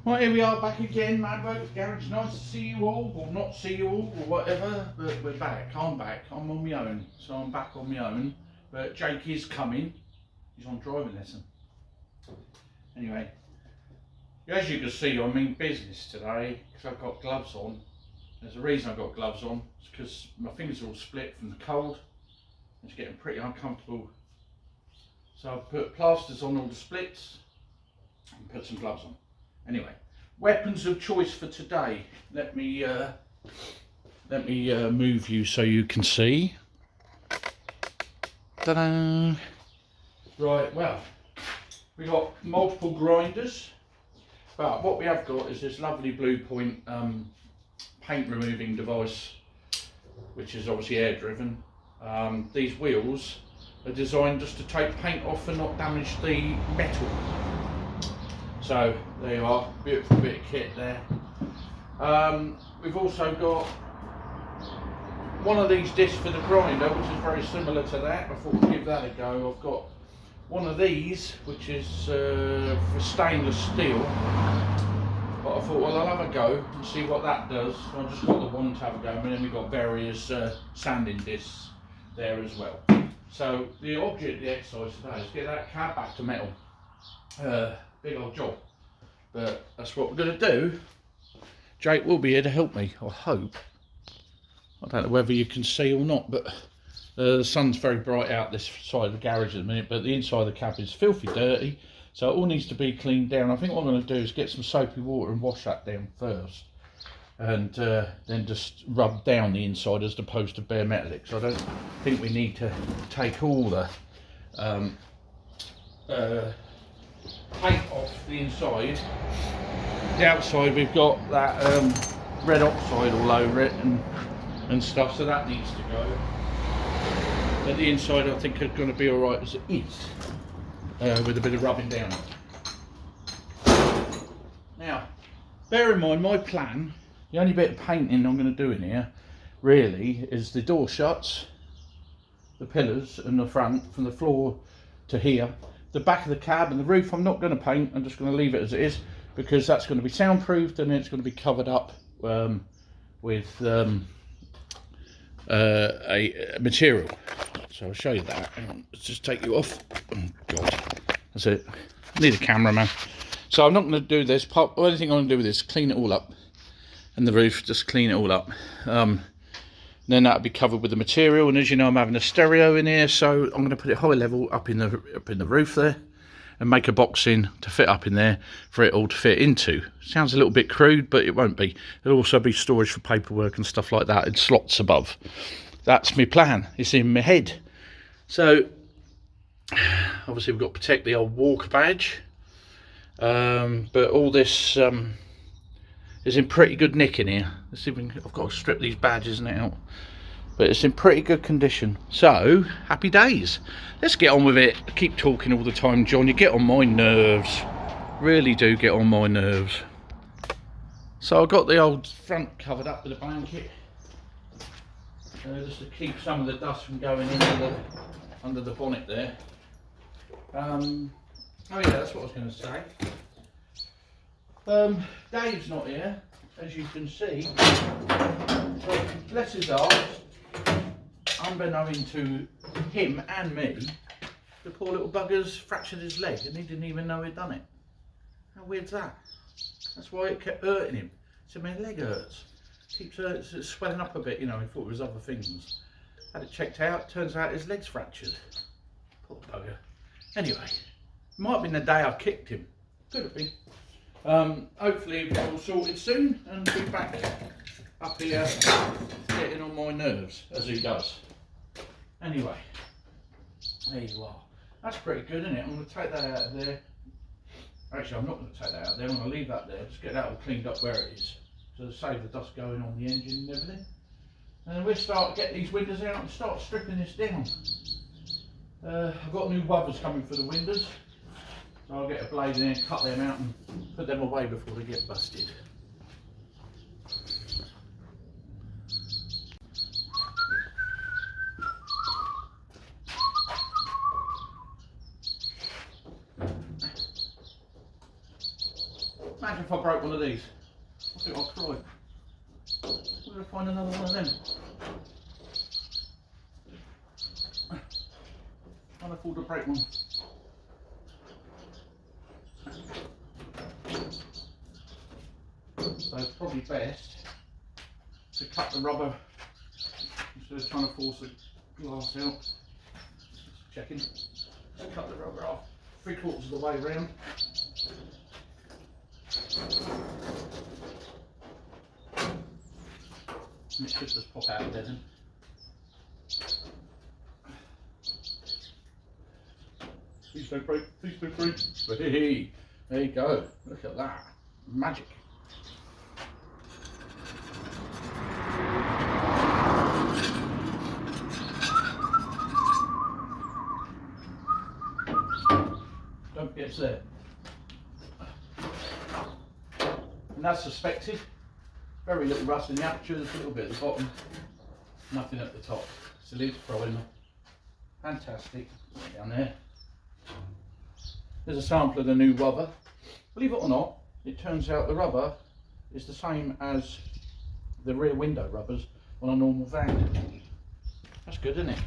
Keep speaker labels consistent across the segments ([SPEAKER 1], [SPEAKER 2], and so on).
[SPEAKER 1] Right, here we are back again, Madworks Garage. Nice to see you all, or not see you all, or whatever, but we're back. I'm back. I'm on my own, so I'm back on my own. But Jake is coming. He's on driving lesson. Anyway, as you can see, I mean business today, because I've got gloves on. There's a reason I've got gloves on. It's because my fingers are all split from the cold. It's getting pretty uncomfortable. So I've put plasters on all the splits and put some gloves on. Anyway, weapons of choice for today. Let me move you so you can see. Ta-da! Right, well, we got multiple grinders, but what we have got is this lovely Blue Point paint removing device, which is obviously air driven. These wheels are designed just to take paint off and not damage the metal. So there you are, beautiful bit of kit there. We've also got one of these discs for the grinder, which is very similar to that. I thought we'd give that a go. I've got one of these, which is for stainless steel. But I thought, well, I'll have a go and see what that does. So I just got the one to have a go, and then we've got various sanding discs there as well. So the object of the exercise today is get that cab back to metal. Big old job, but that's what we're going to do. Jake will be here to help me, I hope. I don't know whether you can see or not, but the sun's very bright out this side of the garage at the minute, but the inside of the cab is filthy dirty, so it all needs to be cleaned down. I think what I'm going to do is get some soapy water and wash that down first, and then just rub down the inside as opposed to bare metallic. So I don't think we need to take all the paint off the inside. The outside we've got that red oxide all over it and stuff, so that needs to go. But the inside I think is going to be alright as it is, with a bit of rubbing down. Now, bear in mind my plan, the only bit of painting I'm going to do in here really is the door shuts, the pillars and the front from the floor to here. The back of the cab and the roof I'm not going to paint, I'm just going to leave it as it is, because that's going to be soundproofed and it's going to be covered up with a material. So I'll show you that. Hang on, let's just take you off. Oh God, that's it. Need a cameraman. So I'm not going to do this. The only thing I'm going to do with this is clean it all up, and the roof, just clean it all up. Then that'll be covered with the material, and as you know, I'm having a stereo in here, so I'm going to put it high level up in the roof there, and make a box in to fit up in there for it all to fit into. Sounds a little bit crude, but it won't be. There'll also be storage for paperwork and stuff like that in slots above. That's my plan. It's in my head. So obviously we've got to protect the old walker badge, but all this is in pretty good nick in here. Let's see if we can, I've got to strip these badges out, but it's in pretty good condition. So happy days. Let's get on with it. Keep talking all the time, John. You get on my nerves. Really do get on my nerves. So I've got the old front covered up with a blanket, just to keep some of the dust from going into under the bonnet there. Oh yeah, that's what I was going to say. Dave's not here, as you can see, but bless his heart, unbeknown to him and me, the poor little bugger's fractured his leg and he didn't even know he'd done it. How weird's that? That's why it kept hurting him. So my leg hurts. Keeps it's swelling up a bit, you know, he thought it was other things. Had it checked out, turns out his leg's fractured. Poor bugger. Anyway, it might have been the day I kicked him. Could have been. Hopefully we'll get all sorted soon and be back up here getting on my nerves, as he does. Anyway, there you are. That's pretty good, isn't it? I'm going to take that out of there. Actually, I'm not going to take that out there. I'm going to leave that there. Just get that all cleaned up where it is, so to save the dust going on the engine and everything. And then we'll start get these windows out and start stripping this down. I've got new rubbers coming for the windows. So I'll get a blade in there, cut them out and put them away before they get busted. Imagine if I broke one of these. I think I'll cry. Where do I find another one of them? Can't afford to break one. So it's probably best to cut the rubber instead of trying to force the glass out. Just checking. So cut the rubber off 3/4 of the way around. And it should just pop out of there then. Please don't break, please don't break. Hey, there you go. Look at that. Magic. Don't forget it's there. And as suspected, very little rust in the aperture, there's a little bit at the bottom, nothing at the top. So leaves throwing. Fantastic. Down there. There's a sample of the new rubber. Believe it or not, it turns out the rubber is the same as the rear window rubbers on a normal van. That's good, isn't it?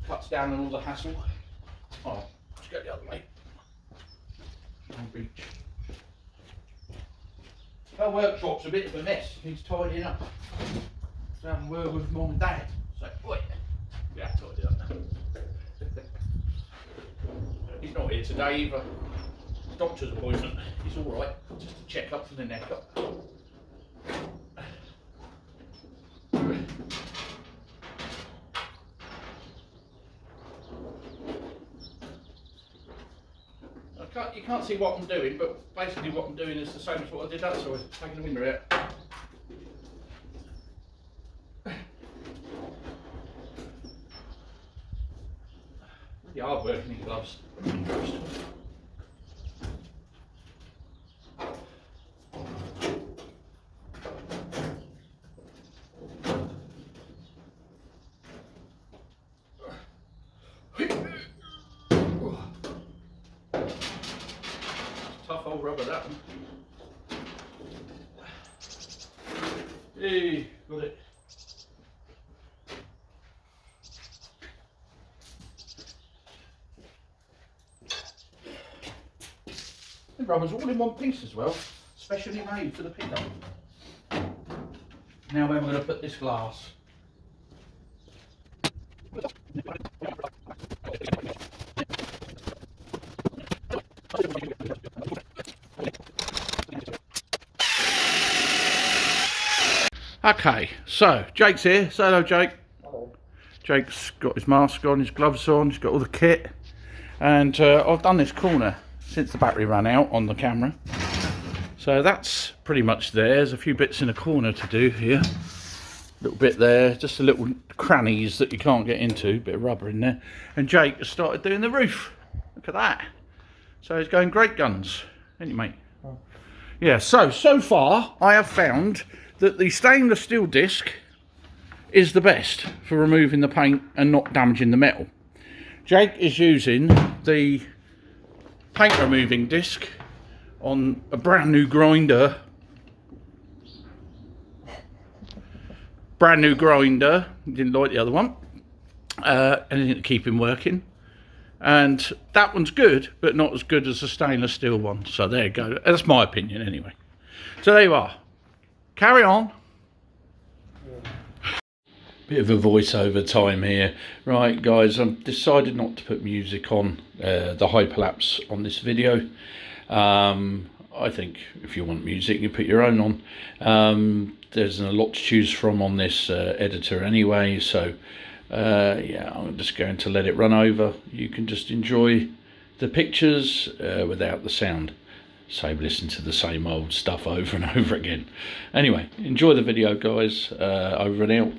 [SPEAKER 1] Cuts down on all the hassle. Oh, let's go the other way. On beach. Our workshop's a bit of a mess. Needs tidying up. So having a word with mum and dad. So, oi, yeah, tidy up. He's not here today either. Doctor's appointment. He's all right. Just a check up for the neck up. You can't see what I'm doing, but basically what I'm doing is the same as what I did that side, taking the window out. Really hard working in gloves. Tough old rubber, that one. Hey, got it. The rubber's all in one piece as well, specially made for the pickup. Now where am I going to put this glass? Okay, so Jake's here. Say hello, Jake.
[SPEAKER 2] Hello.
[SPEAKER 1] Jake's got his mask on, his gloves on, he's got all the kit. And I've done this corner since the battery ran out on the camera. So that's pretty much there. There's a few bits in the corner to do here. A little bit there, just a little crannies that you can't get into, bit of rubber in there. And Jake has started doing the roof. Look at that. So he's going great guns, ain't you, mate?
[SPEAKER 2] Oh.
[SPEAKER 1] Yeah, so far I have found that the stainless steel disc is the best for removing the paint and not damaging the metal. Jake is using the paint removing disc on a brand new grinder. Didn't like the other one. Anything to keep him working. And that one's good, but not as good as the stainless steel one. So there you go. That's my opinion anyway. So there you are. Carry on. Bit of a voiceover time here. Right, guys, I've decided not to put music on the hyperlapse on this video. I think if you want music, you put your own on. There's a lot to choose from on this editor anyway, so yeah, I'm just going to let it run over. You can just enjoy the pictures without the sound. Save listening to the same old stuff over and over again. Anyway, enjoy the video, guys. Over and out.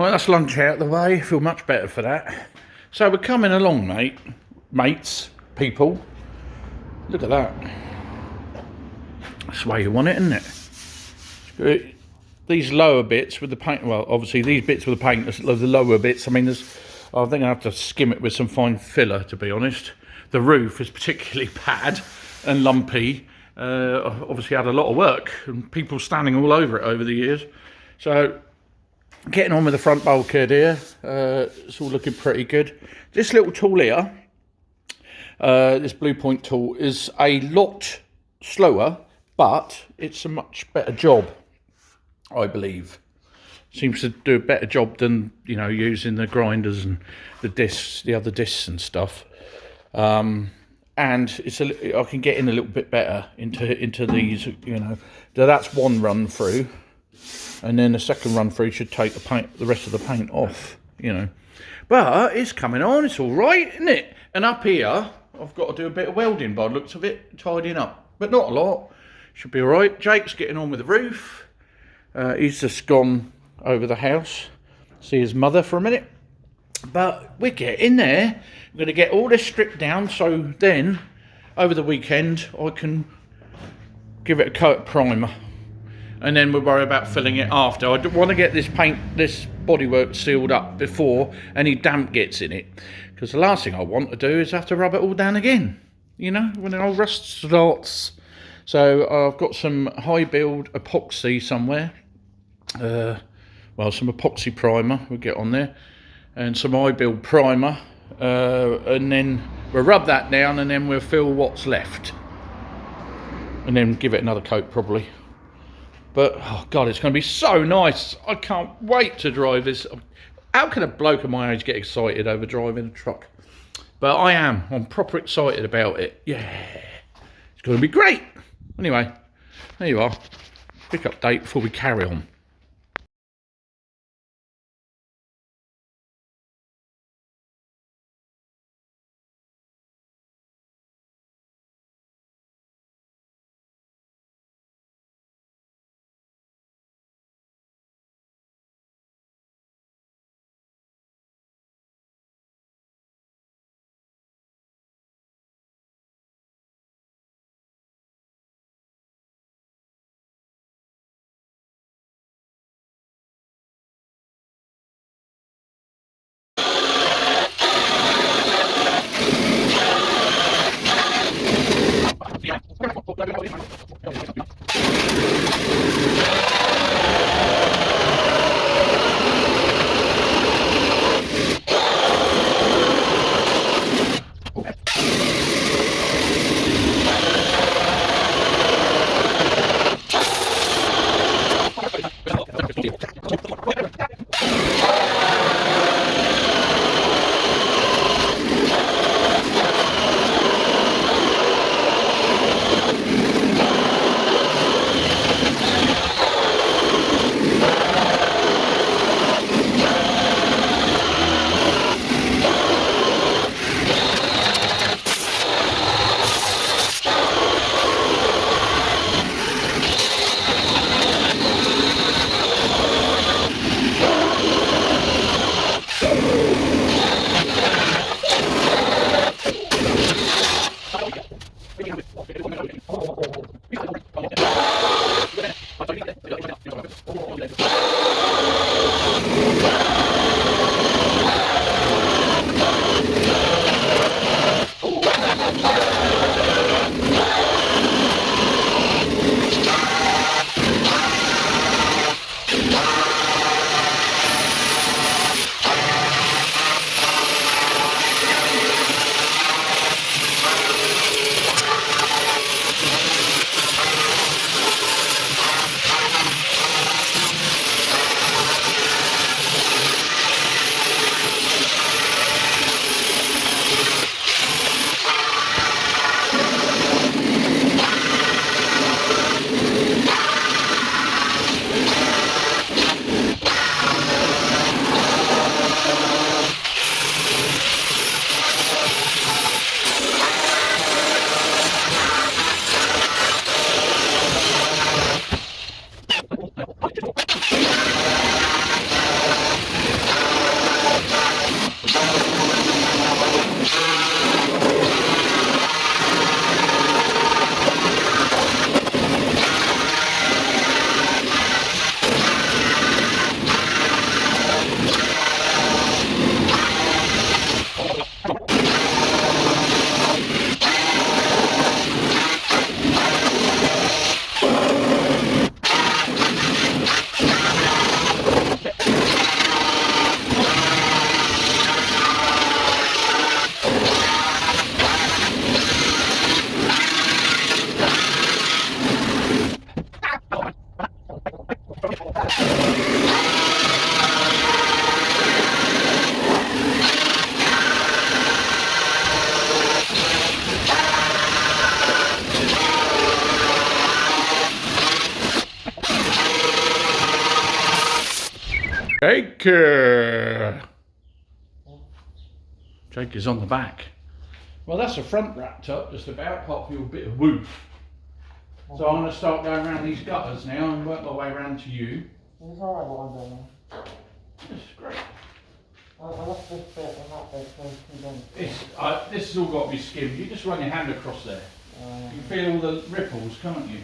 [SPEAKER 1] Right, that's lunch out of the way. Feel much better for that. So we're coming along, mates, people. Look at that. That's the way you want it, isn't it? These lower bits with the paint, well, obviously these bits with the paint, the lower bits, I mean, I think I have to skim it with some fine filler, to be honest. The roof is particularly bad and lumpy. Obviously had a lot of work and people standing all over it over the years. So getting on with the front bulkhead here. It's all looking pretty good. This little tool here, this Blue Point tool, is a lot slower, but it's a much better job, I believe. Seems to do a better job than, you know, using the grinders and the discs, the other discs and stuff. And I can get in a little bit better into these, you know. So that's one run through, and then the second run through should take the rest of the paint off, you know. But it's coming on. It's all right, isn't it? And up here, I've got to do a bit of welding by the looks of it, tidying up, but not a lot. Should be all right. Jake's getting on with the roof. He's just gone over the house, see his mother for a minute. But we're getting there. I'm going to get all this stripped down, so then over the weekend I can give it a coat of primer, and then we'll worry about filling it after. I want to get this bodywork sealed up before any damp gets in it, because the last thing I want to do is have to rub it all down again, you know, when the old rust starts. So I've got some high build epoxy somewhere, well, some epoxy primer we'll get on there, and some high build primer, and then we'll rub that down, and then we'll fill what's left, and then give it another coat probably. But oh god, it's going to be so nice. I can't wait to drive this. How can a bloke of my age get excited over driving a truck? But I am. I'm proper excited about it. Yeah, it's going to be great. Anyway, there you are. Quick update before we carry on. Jake! Jake is on the back. Well, that's the front wrapped up just about, apart from your bit of woof. So I'm going to start going around these gutters now and work my way around to you.
[SPEAKER 2] It's alright what I'm doing.
[SPEAKER 1] This is great.
[SPEAKER 2] I left this bit and that bit so
[SPEAKER 1] This has all got to be skimmed. You just run your hand across there. You can feel all the ripples, can't you?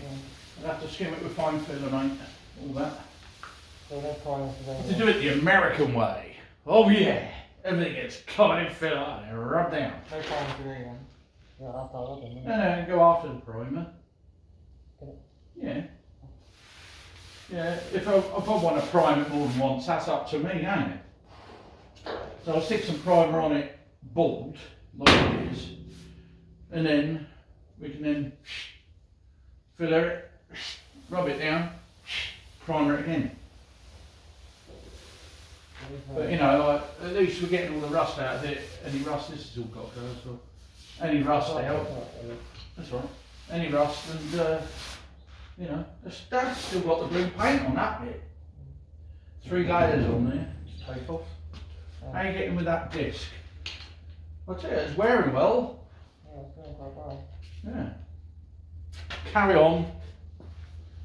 [SPEAKER 1] You'll have to skim it with fine filler, mate. All that.
[SPEAKER 2] So they're trying
[SPEAKER 1] To do it the American way. Oh yeah. Everything gets covered in filler and rubbed down.
[SPEAKER 2] no time to do them. Yeah, that's all I do.
[SPEAKER 1] No, go after the primer. Yeah. Yeah, if I want to prime it more than once, that's up to me, ain't it? So I'll stick some primer on it bald, like it is. And then we can then filler it, rub it down, primer it again. But you know, like, at least we're getting all the rust out of it. Any rust, this has all got to go as well. Any rust out. That's right. Any rust and, you know, that's still got the blue paint on that bit. 3 layers on there to take off. How are you getting with that disc? I'll tell you, it's wearing well.
[SPEAKER 2] Yeah, it's doing quite well.
[SPEAKER 1] Yeah. Carry on.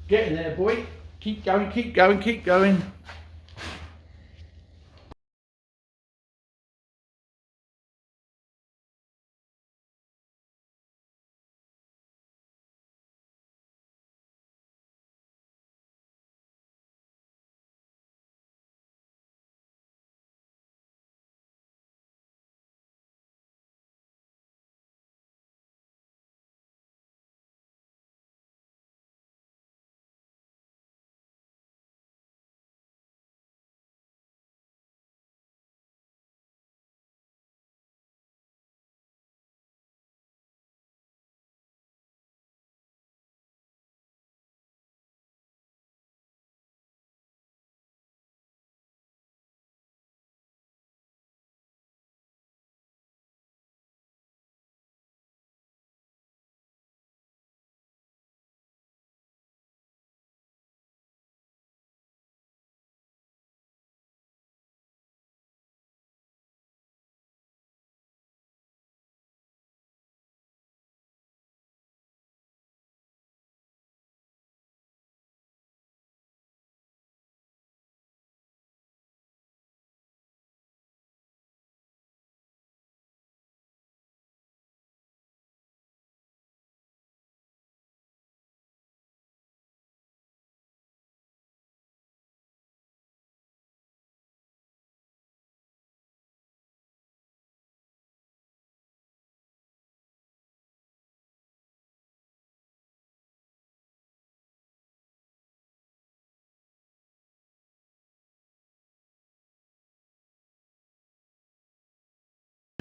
[SPEAKER 1] Get in there, boy. Keep going, keep going, keep going.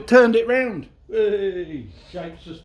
[SPEAKER 1] Turned it round. Hey, shapes just.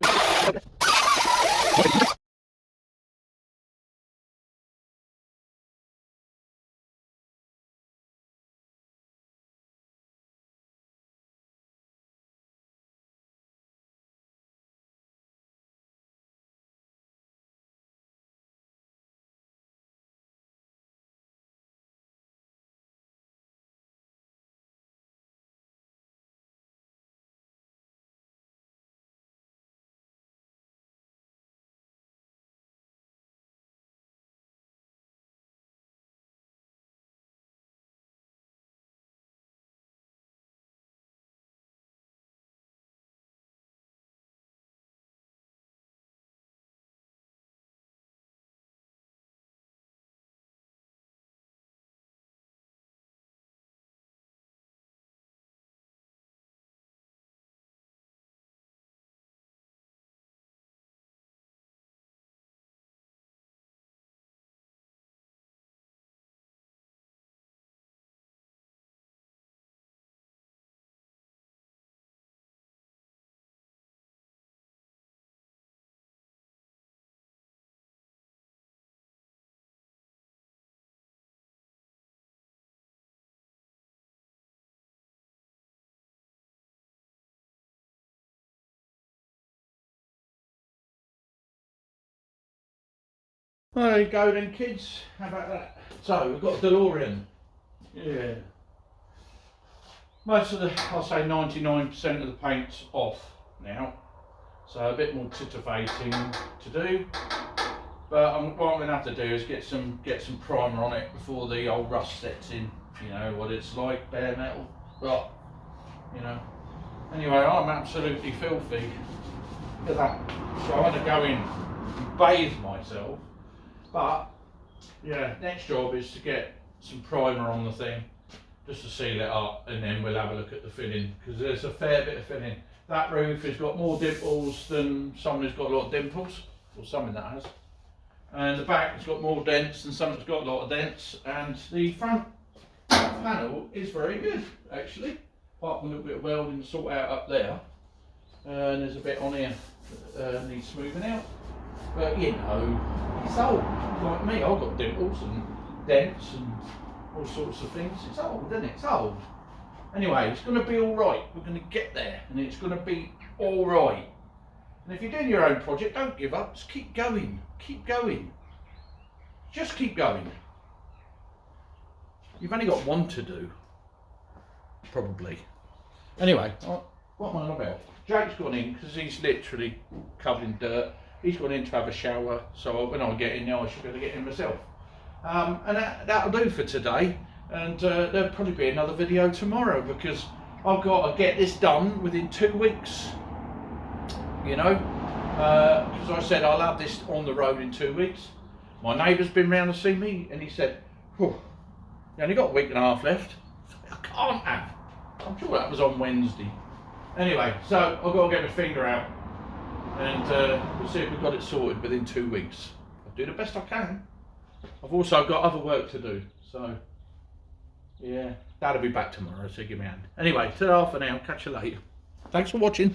[SPEAKER 1] Well, there you go then, kids. How about that? So we've got a DeLorean. Yeah. Most of the, I'll say 99% of the paint's off now. So a bit more titivating to do. But what I'm going to have to do is get some primer on it before the old rust sets in. You know what it's like, bare metal. But, you know. Anyway, I'm absolutely filthy. Look at that. So I want to go in and bathe myself. But, yeah, next job is to get some primer on the thing. Just to seal it up, and then we'll have a look at the filling. Because there's a fair bit of filling. That roof has got more dimples than someone who's got a lot of dimples. Or something that has. And the back has got more dents than something that's got a lot of dents. And the front panel is very good, actually. Apart from a little bit of welding to sort out up there. And there's a bit on here that needs smoothing out. But you know, it's old. Like me, I've got dimples and dents and all sorts of things. It's old, isn't it? It's old. Anyway, it's going to be alright. We're going to get there and it's going to be alright. And if you're doing your own project, don't give up. Just keep going. Keep going. Just keep going. You've only got one to do. Probably. Anyway, what am I on about? Jake's gone in because he's literally covered in dirt. He's gone in to have a shower, so when I get in now I should be able to get in myself. And that'll do for today. And there'll probably be another video tomorrow because I've got to get this done within 2 weeks. You know, because I said I'll have this on the road in 2 weeks. My neighbour's been round to see me and he said, you only got a week and a half left. I can't have. I'm sure that was on Wednesday. Anyway, so I've got to get my finger out and we'll see if we've got it sorted within 2 weeks. I'll do the best I can. I've also got other work to do, so yeah, that'll be back tomorrow, so give me a hand. Anyway, ta-ra for now, catch you later. Thanks for watching.